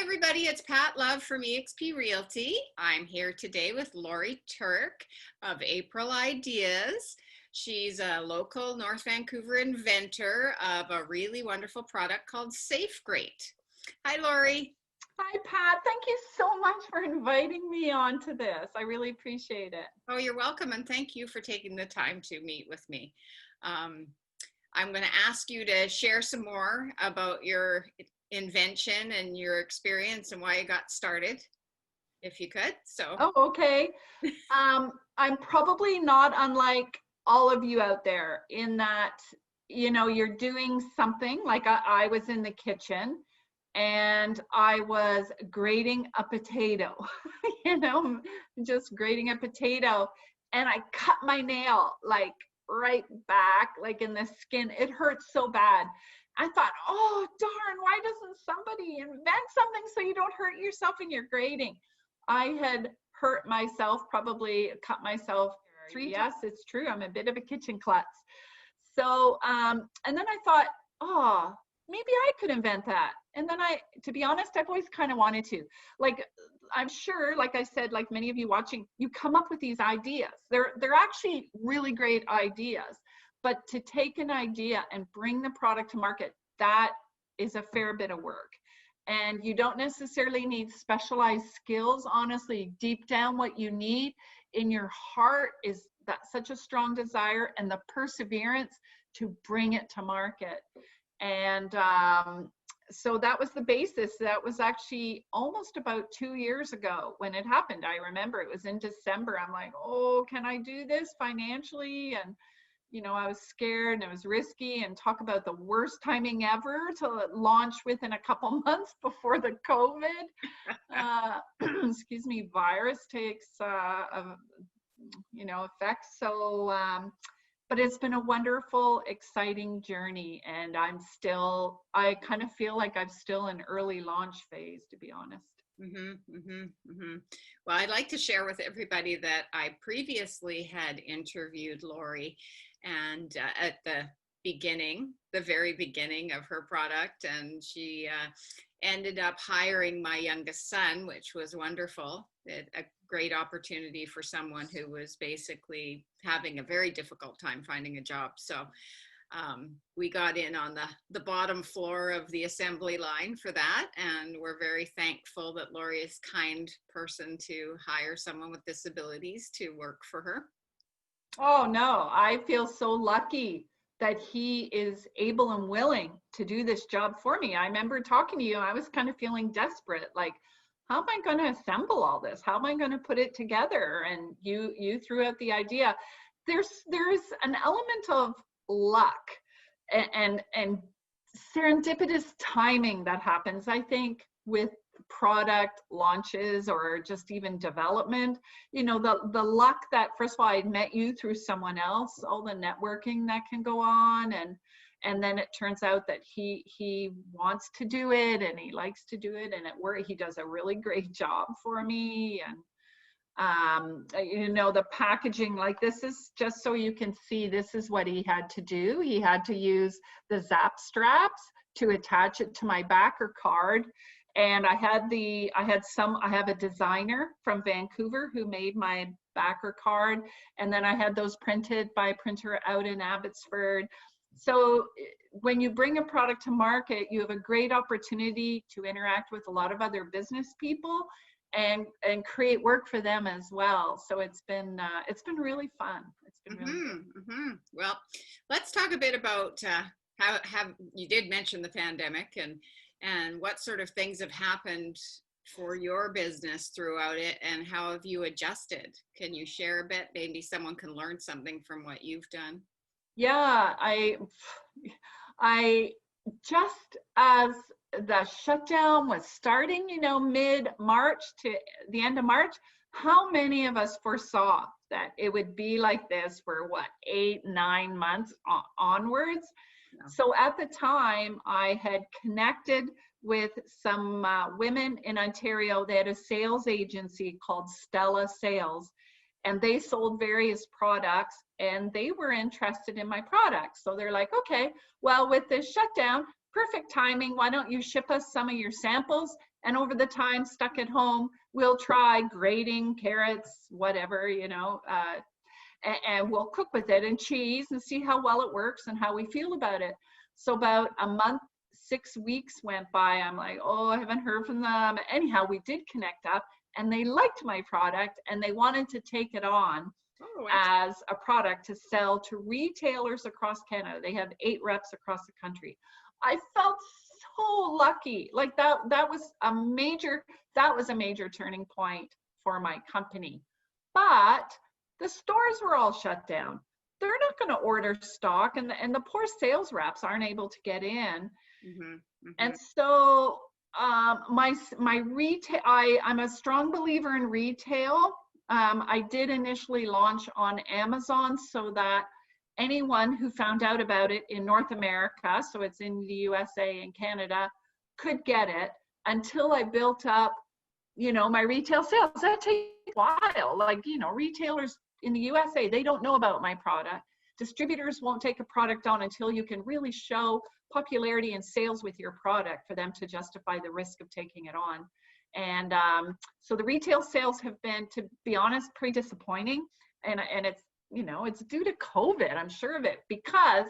everybody, it's Pat Love from eXp Realty. I'm here today with Lori Turk of April Ideas. She's a local North Vancouver inventor of a really wonderful product called Safegrate. Hi, Lori. Hi, Pat. Thank you so much for inviting me on to this. I really appreciate it. Oh, you're welcome, and thank you for taking the time to meet with me. I'm going to ask you to share some more about your invention and your experience and why you got started, if you could. Oh, okay. I'm probably not unlike all of you out there in that, you're doing something like I was in the kitchen and I was grating a potato, just grating a potato, and I cut my nail like right back, like in the skin. It hurt so bad. I thought, oh, darn, why doesn't somebody invent something so you don't hurt yourself in your grading? I had hurt myself, probably cut myself 3 times. Yes, it's true. I'm a bit of a kitchen klutz. So, and then I thought, oh, maybe I could invent that. And then to be honest, I've always kind of wanted to. Like, I'm sure, like I said, like many of you watching, you come up with these ideas. They're actually really great ideas. But to take an idea and bring the product to market, that is a fair bit of work. And you don't necessarily need specialized skills. Honestly, deep down, what you need in your heart is that such a strong desire and the perseverance to bring it to market. And so that was the basis. That was actually almost about 2 years ago when it happened. I remember it was in December. I'm like, oh, can I do this financially? And I was scared and it was risky, and talk about the worst timing ever to launch within a couple months before the COVID, virus takes, effect. So, but it's been a wonderful, exciting journey. And I kind of feel like I'm still in early launch phase, to be honest. Well, I'd like to share with everybody that I previously had interviewed Lori, and at the very beginning of her product, and she ended up hiring my youngest son, which was wonderful. A great opportunity for someone who was basically having a very difficult time finding a job. So we got in on the bottom floor of the assembly line for that, and we're very thankful that Lori is a kind person to hire someone with disabilities to work for her. Oh no, I feel so lucky that he is able and willing to do this job for me. I remember talking to you, I was kind of feeling desperate, like, how am I going to assemble all this? How am I going to put it together? And you threw out the idea. There's an element of luck and serendipitous timing that happens, I think, with product launches or just even development. The luck that, first of all, I met you through someone else, all the networking that can go on, and then it turns out that he wants to do it and he likes to do it, and he does a really great job for me. And the packaging, like, this is just so you can see, this is what he had to do. He had to use the zap straps to attach it to my backer card. And I have a designer from Vancouver who made my backer card. And then I had those printed by a printer out in Abbotsford. So when you bring a product to market, you have a great opportunity to interact with a lot of other business people and create work for them as well. So it's been really fun. It's been really fun. Well, let's talk a bit about how you did mention the pandemic and what sort of things have happened for your business throughout it, and how have you adjusted? Can you share a bit? Maybe someone can learn something from what you've done. Yeah, I just, as the shutdown was starting, mid-March to the end of March, how many of us foresaw that it would be like this for 8-9 months onwards? Yeah. So at the time, I had connected with some women in Ontario. They had a sales agency called Stella Sales, and they sold various products, and they were interested in my products. So they're like, okay, well, with this shutdown, perfect timing. Why don't you ship us some of your samples And over the time, stuck at home, we'll try grating carrots, whatever, you know, and we'll cook with it and cheese and see how well it works and how we feel about it. So about a month, 6 weeks went by. I'm like, oh, I haven't heard from them. Anyhow, we did connect up and they liked my product and they wanted to take it on as a product to sell to retailers across Canada. They have 8 reps across the country. I felt so lucky. Like that was a major turning point for my company. But the stores were all shut down. They're not going to order stock, and the poor sales reps aren't able to get in. And so my retail, I'm a strong believer in retail. I did initially launch on Amazon so that anyone who found out about it in North America, so it's in the USA and Canada, could get it until I built up, you know, my retail sales. That takes a while. Like, you know, retailers in the USA, they don't know about my product. Distributors won't take a product on until you can really show popularity and sales with your product for them to justify the risk of taking it on. And so the retail sales have been, to be honest, pretty disappointing. And it's, you know, it's due to COVID, I'm sure of it, because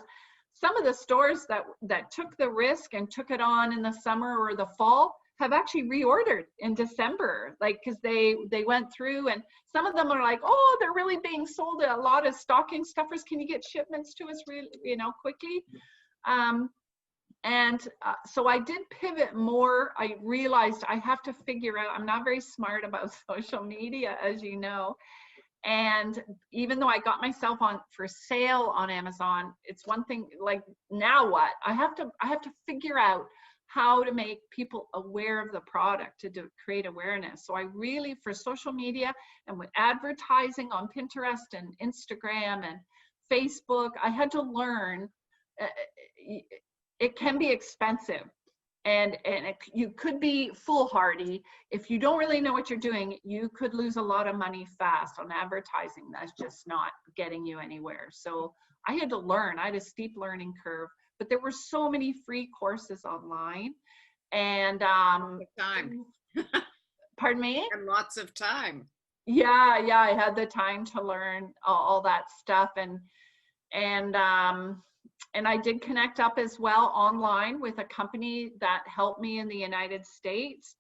some of the stores that took the risk and took it on in the summer or the fall have actually reordered in December, like, because they went through, and some of them are like, oh, they're really being sold a lot of stocking stuffers. Can you get shipments to us really, you know, quickly? So I did pivot more. I realized I have to figure out, I'm not very smart about social media, as you know. And even though I got myself on for sale on Amazon, it's one thing, like, now what? I have to figure out how to make people aware of the product to create awareness. So I really, for social media and with advertising on Pinterest and Instagram and Facebook, I had to learn it can be expensive. And you could be foolhardy. If you don't really know what you're doing, you could lose a lot of money fast on advertising. That's just not getting you anywhere. So I had to learn. I had a steep learning curve, but there were so many free courses online. And time. Pardon me? And lots of time. Yeah, I had the time to learn all that stuff. And I did connect up as well online with a company that helped me in the United States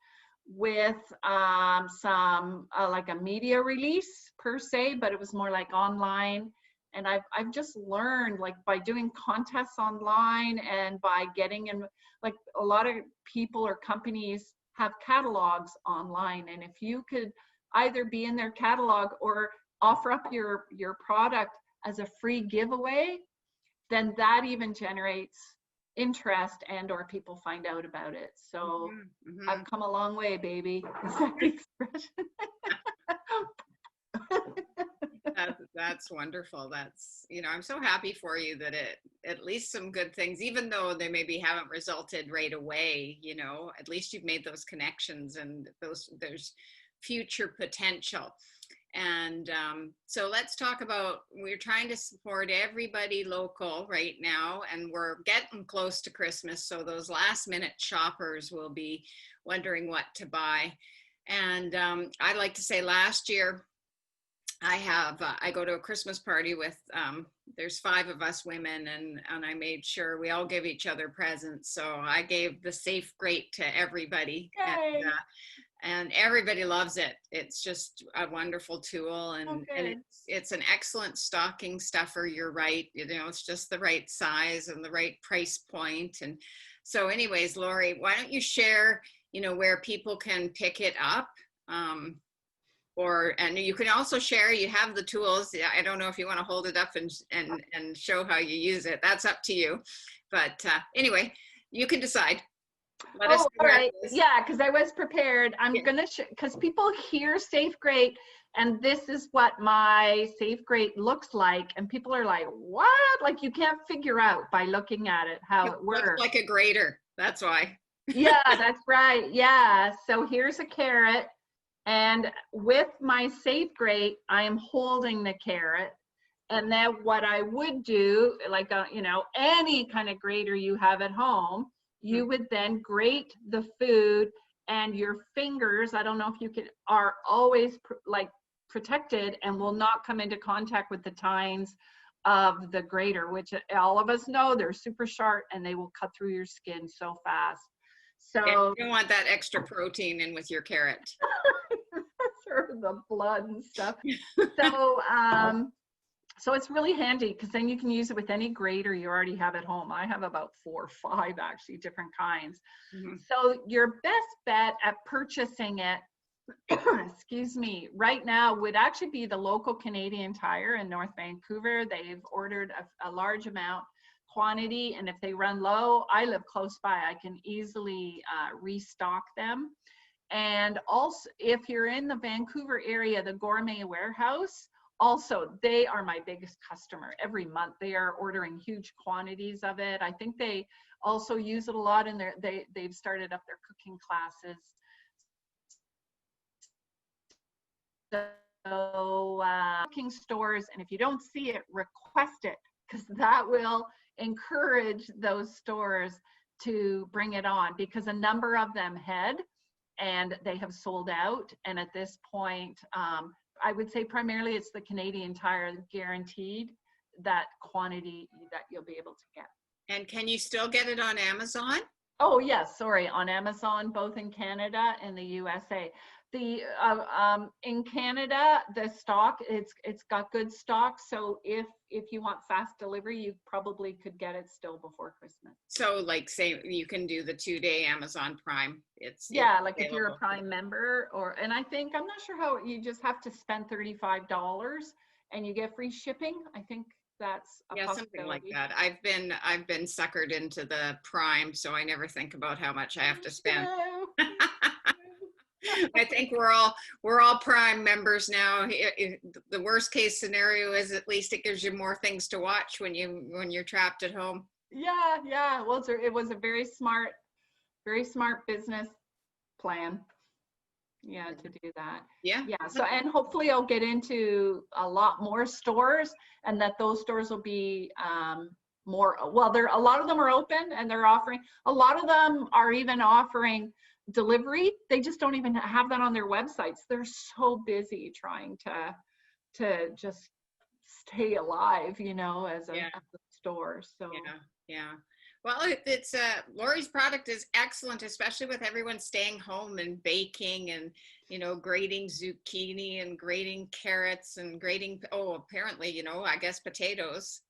with some like a media release per se, but it was more like online. And I've just learned, like, by doing contests online and by getting in, like, a lot of people or companies have catalogs online. And if you could either be in their catalog or offer up your product as a free giveaway, then that even generates interest and or people find out about it. So I've come a long way, baby. Is that the expression? That's wonderful. That's, you know, I'm so happy for you that at least some good things, even though they maybe haven't resulted right away, you know, at least you've made those connections and there's future potential. And so let's talk about, we're trying to support everybody local right now, and we're getting close to Christmas. So those last minute shoppers will be wondering what to buy. And I like to say last year, I go to a Christmas party with, there's 5 of us women, and I made sure we all give each other presents. So I gave the Safegrate to everybody. And everybody loves it. It's just a wonderful tool, and it's an excellent stocking stuffer. You're right. You know, it's just the right size and the right price point. And so anyways, Lori, why don't you share, you know, where people can pick it up? And you can also share, you have the tools. I don't know if you want to hold it up and show how you use it. That's up to you. But anyway, you can decide. All right. Yeah, because I was prepared. I'm gonna because people hear Safegrate, and this is what my Safegrate looks like, and people are like, "What?" Like, you can't figure out by looking at it how it works. Looks like a grater. That's why. Yeah, that's right. Yeah. So here's a carrot, and with my Safegrate, I am holding the carrot. And then what I would do, like you know, any kind of grater you have at home, you would then grate the food and your fingers, I don't know if you could, are always like protected and will not come into contact with the tines of the grater, which all of us know they're super sharp and they will cut through your skin so fast. Yeah, So you don't want that extra protein in with your carrot. sort of the blood and stuff. So it's really handy because then you can use it with any grater you already have at home. I have about 4 or 5 actually different kinds. Mm-hmm. So your best bet at purchasing it, excuse me, right now would actually be the local Canadian Tire in North Vancouver. They've ordered a large amount quantity, and if they run low, I live close by, I can easily restock them. And also, if you're in the Vancouver area, the Gourmet Warehouse, also, they are my biggest customer. Every month they are ordering huge quantities of it. I think they also use it a lot in they've started up their cooking classes. So cooking stores, and if you don't see it, request it, because that will encourage those stores to bring it on, because a number of them had, and they have sold out. And at this point, I would say primarily it's the Canadian Tire guaranteed that quantity that you'll be able to get. And can you still get it on Amazon? Oh yes, sorry, on Amazon, both in Canada and the USA. The in Canada, the stock, it's got good stock. So if you want fast delivery, you probably could get it still before Christmas. So like say you can do the 2-day Amazon Prime. It's like if you're a Prime member, and I think, I'm not sure how, you just have to spend $35 and you get free shipping. I think that's a possibility. Something like that. I've been suckered into the Prime, so I never think about how much I have to spend. I think we're all Prime members now. The worst case scenario is at least it gives you more things to watch when you're trapped at home. Yeah. Well, it was a very smart business plan. Yeah, to do that. Yeah. So, and hopefully I'll get into a lot more stores, and that those stores will be more, well, a lot of them are open and they're offering, a lot of them are even offering delivery. They just don't even have that on their websites. They're so busy trying to just stay alive, as a store. So yeah. Well, it's Lori's product is excellent, especially with everyone staying home and baking and grating zucchini and grating carrots and grating apparently I guess potatoes.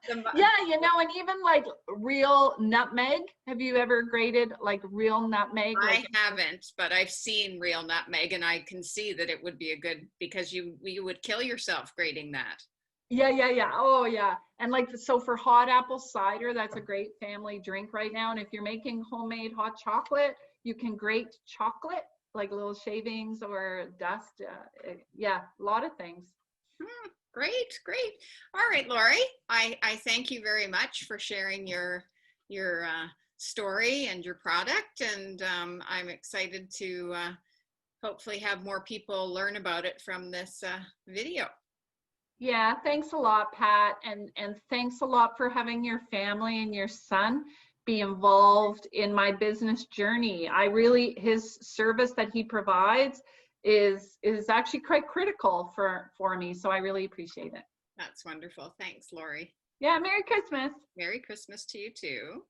And even like real nutmeg. Have you ever grated like real nutmeg? I haven't, but I've seen real nutmeg, and I can see that it would be a good, because you would kill yourself grating that. Yeah. Oh yeah. And so for hot apple cider, that's a great family drink right now. And if you're making homemade hot chocolate, you can grate chocolate, like little shavings or dust. A lot of things. Great. All right, Lori, I thank you very much for sharing your story and your product, and I'm excited to hopefully have more people learn about it from this video. Yeah, thanks a lot, Pat, and thanks a lot for having your family and your son be involved in my business journey. His service that he provides is actually quite critical for me, so I really appreciate it. That's wonderful. Thanks, Lori. Yeah, Merry Christmas. Merry Christmas to you too.